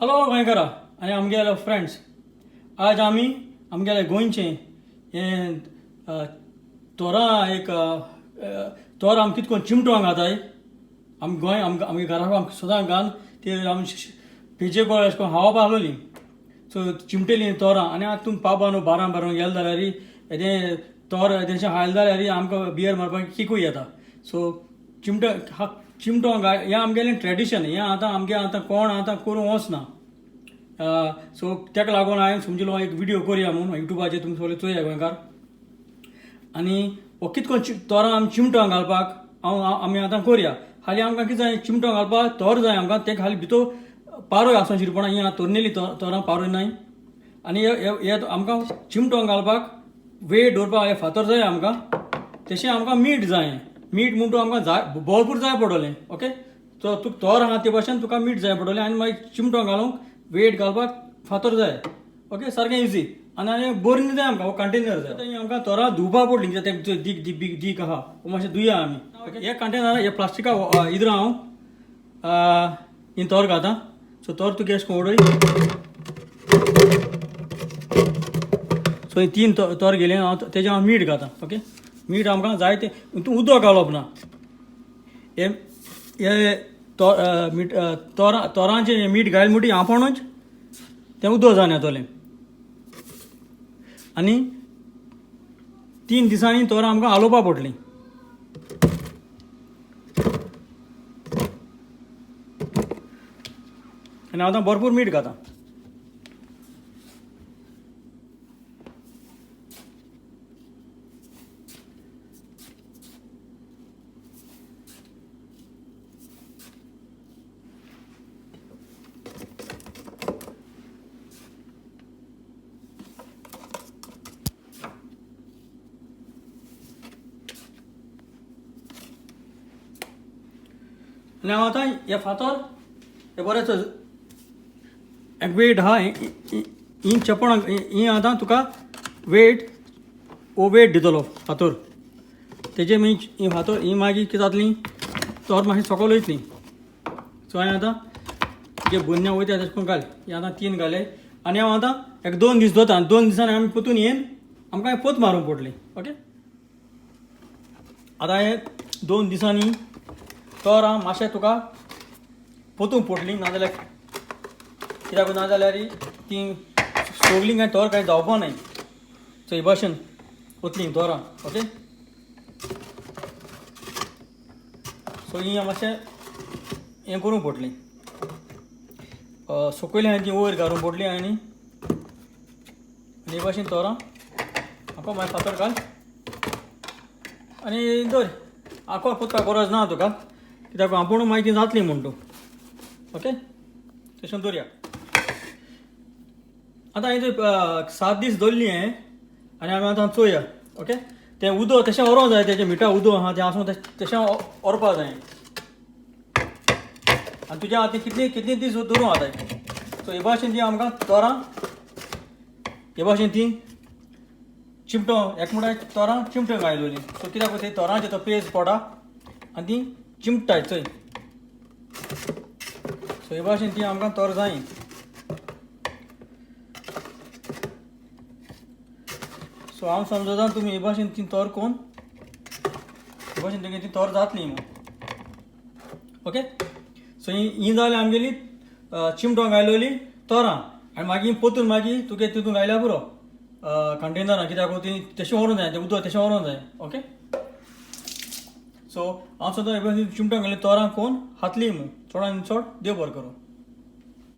Hello गोंयकारा आनी आमगेले friends. आज आमी आमगेले गोंयचे हें तोरां एक तोर आमी कितको चिमटोवंक घाताय. आमी गोंय आमगे घराक सदां घालन ते आमी पेजे कळ अशें करून हावप आहलोली. सो चिमटेली तोरां आनी आतां तुमी पावपा न्हू बारां गेले जाल्यार हेजें तोर तेशें हायलें जाल्यार आमकां बियर मारपाक किकूय येता. सो चिमटोवंक हें आमगेलें ट्रेडिशन. हें आतां आमगे कोण करूंक वचना. सो तेका लागून हांवें समजिलो एक व्हिडिओ करुया म्हणून युट्यूबाचेर तुमी सगळे चोया गोंयकार. आनी हो कितको तोरां आमी चिमटोवंक घालपाक आमी आतां करुया. हालीं आमकां कितें जाय चिमटोवंक घालपाक तोर जाय आमकां. तेका हालीं भितर पारोय आसूं शिरपणा ही तोरनेली तोरां पारोय नाय. आनी हे आमकां चिमटोवंक घालपाक वेळ दवरपाक हे फातर जाय आमकां. तशें आमकां मीठ जाय. मीठ म्हणटू आमकां जाय भरपूर जाय पडटलें. ओके. सो तुका तोर आहा ते भाशेन तुका मीठ जाय पडटलें आनी मागीर चिमटोवंक घालूंक वेट घालपाक फातर जाय. ओके सारकें इजी. आनी बरी जाय आमकां कंटेनर जाय. आमकां तोरां धुवपा पडलीं तें दीक आहा मातशें धुया आमी. हे कंटेनर हे प्लास्टिका इधर हांव ही तोर घातां. सो तोर तुका अशें करून उडय. सो ही 3 तोर गेले. हांव तेजें हांव मीठ घातां. ओके. मीठ आमकां जाय तें तूं उदक घालप ना. हे तोरांचें मीठ घायल म्हणटी आपणूच तें उदक जावन येतलें. आनी 3 दिसांनी तोरां आमकां हालोवपा पडटलीं. आनी हांव आतां भरपूर मीठ घातां. आनी हांव आतां हे फातर हे बरें एक वेट आहा ही चेपण ही आतां तुका वेट दितलो फातर. तेजे मागीर ही फातर ही मागीर कितें जातली तोर मातशी सकयल वयतली. सो हांवें आतां जे बन्या वयता तेश करून घाल. हे आतां 3 घाले आनी हांव आतां एक 2 दीस दवरता. 2 दिसांनी आमी पोतून येवन आमकां पोत मारूंक पडटली. ओके. आतां हे 2 दिसांनी तोरां मातशें तुका पोतूंक पडटलीं. नाजाल्यार कित्याक नाजाल्यार ती सोगलीं काय तोर कांय जावपा नाय. सो हे भाशेन वतलीं तोरां. ओके. सो ही मातशें हें करूंक पडटलीं. सकयल हांवें ती वयर घालूंक पडटलीं आनी हे भाशेन तोरां आको मागीर फातर घाल आनी दवर. आको पोतपाक गरज ना तुका कित्याक आपूण मागीर ती जातली म्हूण तूं. ओके. तशें दवरया. आतां हांवें 7 दीस दवरली हें आनी आमी आतां चोया. ओके. तें उदक तशें व्हरोंक जाय. तेजें मिठा उदक आहा तें आसूं तशें व्हरपा जाय. आनी तुज्या आतां कितली दीस दवरूं जाताय. सो हे भाशेन ती आमकां तोरां हे भाशेन ती चिमटो एक म्हणल्यार तोरां चिमटोवंक घायलोलीं. सो कित्याक ते तोरांचे तो पेज पडा आनी ती चिमटाय चोय. सो हे भाशेन ती आमकां तोर जाय. सो हांव समजता तुमी हे भाशेन ती तोर कोन्न हे भाशेन तुगे ती तोर जातली म्हणून. ओके. सो ही जाली आमगेली चिमटोवंक घायलोली तोरां. आनी मागीर पोतून मागीर तुगे तितून घायल्या पुरो कंटेनरां. कित्याक ती तशें व्हरोंक जाय. तें उदक तशें व्हरोंक जाय. ओके. सो हांव सुद्दां हे भाशेन चिमटोवंक घायली तोरां कोन्न हातली म्हणून. चोडान चड देव बरें करूं.